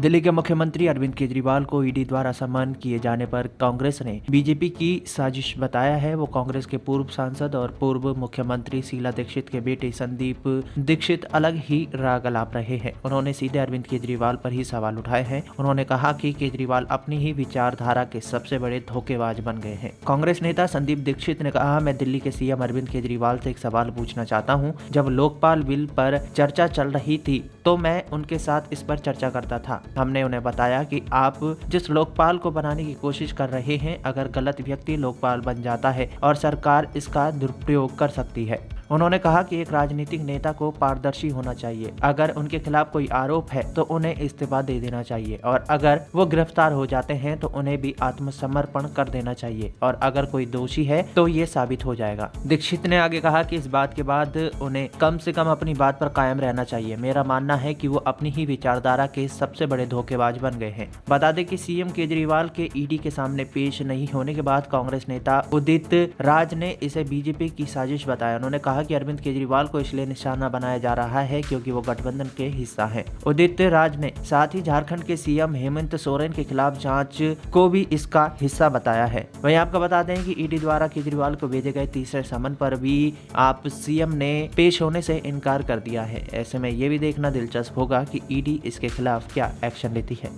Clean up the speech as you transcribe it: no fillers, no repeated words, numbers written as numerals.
दिल्ली के मुख्यमंत्री अरविंद केजरीवाल को ईडी द्वारा सम्मान किए जाने पर कांग्रेस ने बीजेपी की साजिश बताया है। वो कांग्रेस के पूर्व सांसद और पूर्व मुख्यमंत्री शीला दीक्षित के बेटे संदीप दीक्षित अलग ही राग अलाप रहे हैं। उन्होंने सीधे अरविंद केजरीवाल पर ही सवाल उठाए हैं। उन्होंने कहा कि केजरीवाल अपनी ही विचारधारा के सबसे बड़े धोखेबाज बन गए हैं। कांग्रेस नेता संदीप दीक्षित ने कहा, मैं दिल्ली के सीएम अरविंद केजरीवाल से एक सवाल पूछना चाहता हूँ। जब लोकपाल बिल पर चर्चा चल रही थी तो मैं उनके साथ इस पर चर्चा करता था। हमने उन्हें बताया कि आप जिस लोकपाल को बनाने की कोशिश कर रहे हैं, अगर गलत व्यक्ति लोकपाल बन जाता है और सरकार इसका दुरुपयोग कर सकती है। उन्होंने कहा कि एक राजनीतिक नेता को पारदर्शी होना चाहिए। अगर उनके खिलाफ कोई आरोप है तो उन्हें इस्तीफा दे देना चाहिए और अगर वो गिरफ्तार हो जाते हैं तो उन्हें भी आत्मसमर्पण कर देना चाहिए और अगर कोई दोषी है तो ये साबित हो जाएगा। दीक्षित ने आगे कहा कि इस बात के बाद उन्हें कम से कम अपनी बात पर कायम रहना चाहिए। मेरा मानना है कि वो अपनी ही विचारधारा के सबसे बड़े धोखेबाज बन गए हैं। बता दें कि सीएम केजरीवाल के ईडी के सामने पेश नहीं होने के बाद कांग्रेस नेता उदित राज ने इसे बीजेपी की साजिश बताया। उन्होंने कहा कि अरविंद केजरीवाल को इसलिए निशाना बनाया जा रहा है क्योंकि वो गठबंधन के हिस्सा हैं। उदित राज ने साथ ही झारखंड के सीएम हेमंत सोरेन के खिलाफ जांच को भी इसका हिस्सा बताया है। वहीं आपको बता दें कि ईडी द्वारा केजरीवाल को भेजे गए तीसरे समन पर भी आप सीएम ने पेश होने से इनकार कर दिया है। ऐसे में ये भी देखना दिलचस्प होगा कि ईडी इसके खिलाफ क्या एक्शन लेती है।